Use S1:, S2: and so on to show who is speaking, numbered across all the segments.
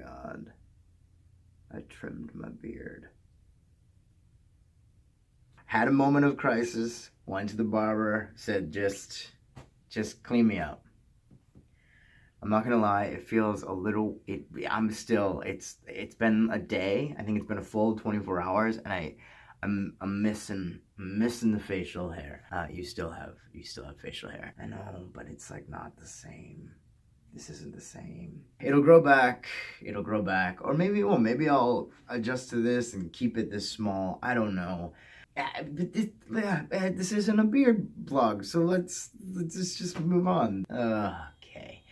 S1: God. I trimmed my beard. Had a moment of crisis, went to the barber, said, just clean me up. I'm not gonna lie, it feels a little, it's been a day. I think it's been a full 24 hours, and I'm missing the facial hair. You still have facial hair. I know, but it's like not the same. This isn't the same. It'll grow back, or maybe I'll adjust to this and keep it this small. I don't know. But this isn't a beard vlog, so let's just move on. Okay.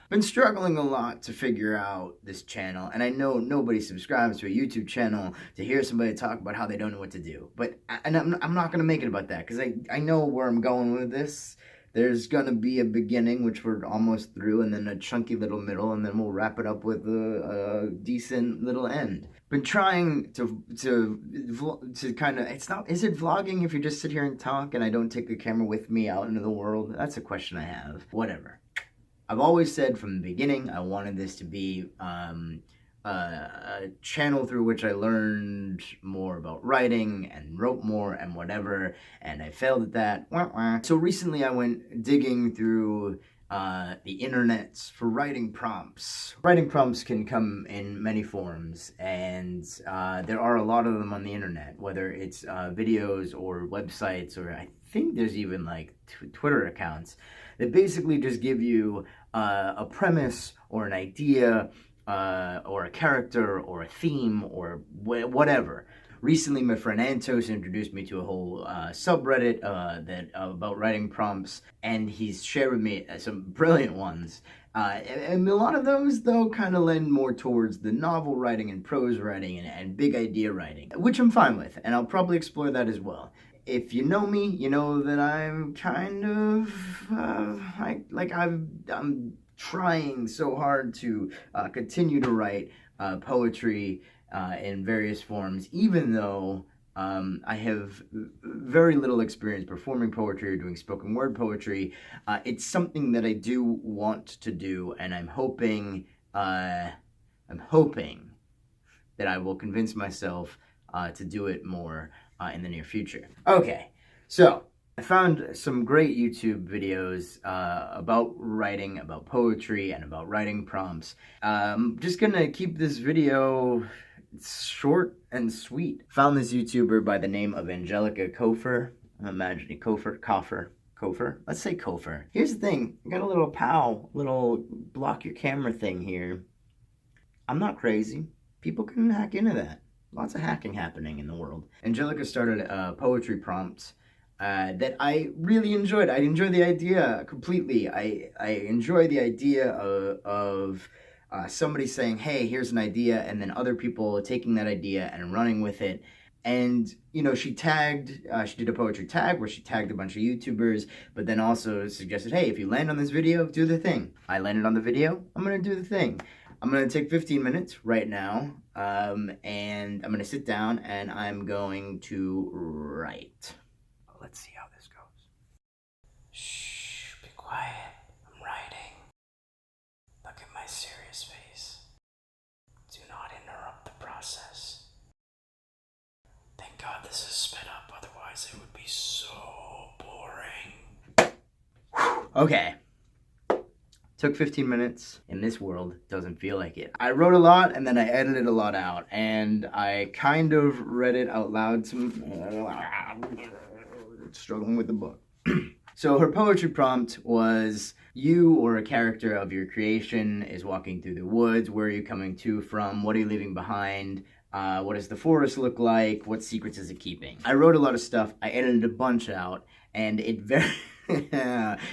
S1: Been struggling a lot to figure out this channel, and I know nobody subscribes to a YouTube channel to hear somebody talk about how they don't know what to do. But I'm not gonna make it about that, because I know where I'm going with this. There's gonna be a beginning, which we're almost through, and then a chunky little middle, and then we'll wrap it up with a decent little end. Been trying to kind of, is it vlogging if you just sit here and talk and I don't take the camera with me out into the world? That's a question I have. Whatever. I've always said from the beginning I wanted this to be a channel through which I learned more about writing and wrote more and whatever, and I failed at that. So recently I went digging through the internets for writing prompts. Writing prompts can come in many forms, and there are a lot of them on the internet, whether it's videos or websites, or I think there's even like Twitter accounts that basically just give you a premise or an idea or a character or a theme or whatever. Recently, my friend Antos introduced me to a whole subreddit about writing prompts, and he's shared with me some brilliant ones. And a lot of those, though, kind of lend more towards the novel writing and prose writing and big idea writing, which I'm fine with, and I'll probably explore that as well. If you know me, you know that I'm kind of I'm trying so hard to continue to write poetry in various forms, even though I have very little experience performing poetry or doing spoken word poetry. It's something that I do want to do, and I'm hoping that I will convince myself to do it more in the near future. Okay, so I found some great YouTube videos about writing, about poetry, and about writing prompts. I'm just gonna keep this video short and sweet. Found this YouTuber by the name of Angelica Kofer. I'm imagining Kofer. Let's say Kofer. Here's the thing, I got a little block your camera thing here. I'm not crazy. People can hack into that. Lots of hacking happening in the world. Angelica started a poetry prompt that I really enjoyed. I enjoyed the idea completely. I enjoy the idea of somebody saying, hey, here's an idea, and then other people taking that idea and running with it. And, you know, she did a poetry tag where she tagged a bunch of YouTubers, but then also suggested, hey, if you land on this video, do the thing. I landed on the video, I'm gonna do the thing. I'm going to take 15 minutes right now, and I'm going to sit down and I'm going to write. Let's see how this goes. Shh, be quiet. I'm writing. Look at my serious face. Do not interrupt the process. Thank God this is sped up, otherwise it would be so boring. Okay. Took 15 minutes. In this world, doesn't feel like it. I wrote a lot and then I edited a lot out, and I kind of read it out loud. Struggling with the book. So her poetry prompt was, you or a character of your creation is walking through the woods. Where are you coming to from? What are you leaving behind? What does the forest look like? What secrets is it keeping? I wrote a lot of stuff. I edited a bunch out, and it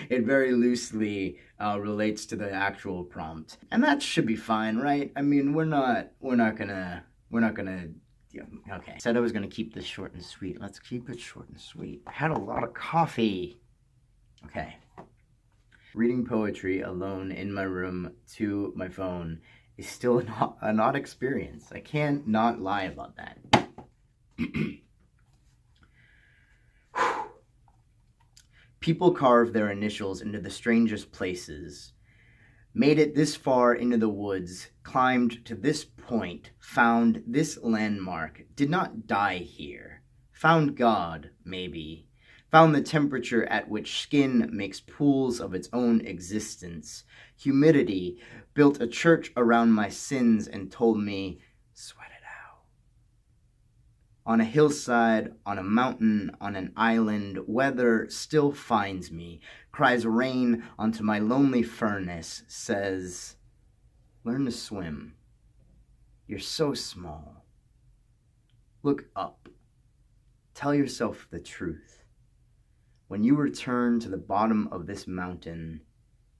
S1: very loosely relates to the actual prompt, and that should be fine, right? I mean, we're not gonna. Yeah, okay. Said I was gonna keep this short and sweet. Let's keep it short and sweet. I had a lot of coffee. Okay. Reading poetry alone in my room to my phone is still an odd experience. I can't not lie about that. People carve their initials into the strangest places. Made it this far into the woods, climbed to this point, found this landmark, did not die here. Found God, maybe. Found the temperature at which skin makes pools of its own existence. Humidity, built a church around my sins and told me, sweat it out. On a hillside, on a mountain, on an island, weather still finds me, cries rain onto my lonely furnace, says, learn to swim. You're so small. Look up. Tell yourself the truth. When you return to the bottom of this mountain,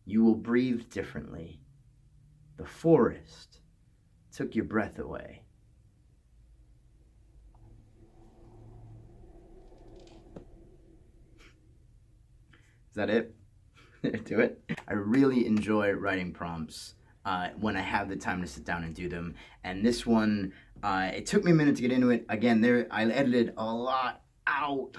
S1: you will breathe differently. The forest took your breath away. Is that it? Do it? I really enjoy writing prompts when I have the time to sit down and do them. And this one, it took me a minute to get into it. Again, I edited a lot out.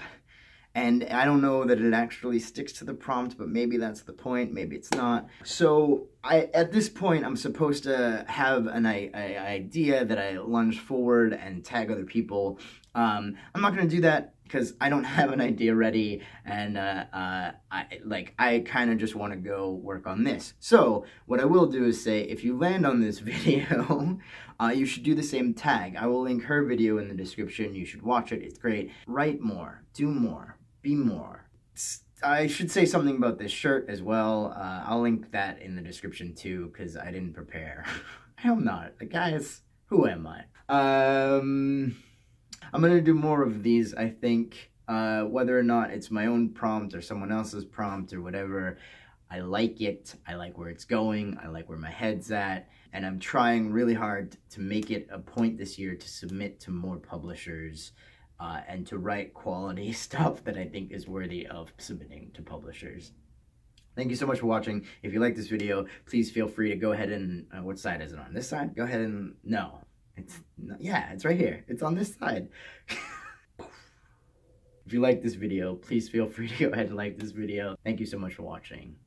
S1: And I don't know that it actually sticks to the prompt, but maybe that's the point, maybe it's not. So at this point, I'm supposed to have an idea that I lunge forward and tag other people. I'm not gonna do that because I don't have an idea ready, and I kind of just want to go work on this. So what I will do is say, if you land on this video, you should do the same tag. I will link her video in the description. You should watch it. It's great. Write more. Do more. Be more. I should say something about this shirt as well. I'll link that in the description too, because I didn't prepare. I'm not. Guys, who am I? I'm gonna do more of these, I think. Whether or not it's my own prompt or someone else's prompt or whatever, I like it. I like where it's going. I like where my head's at. And I'm trying really hard to make it a point this year to submit to more publishers and to write quality stuff that I think is worthy of submitting to publishers. Thank you so much for watching. If you like this video, please feel free to go ahead and, what side is it on? This side? Go ahead and, no. It's right here. It's on this side. If you like this video, please feel free to go ahead and like this video. Thank you so much for watching.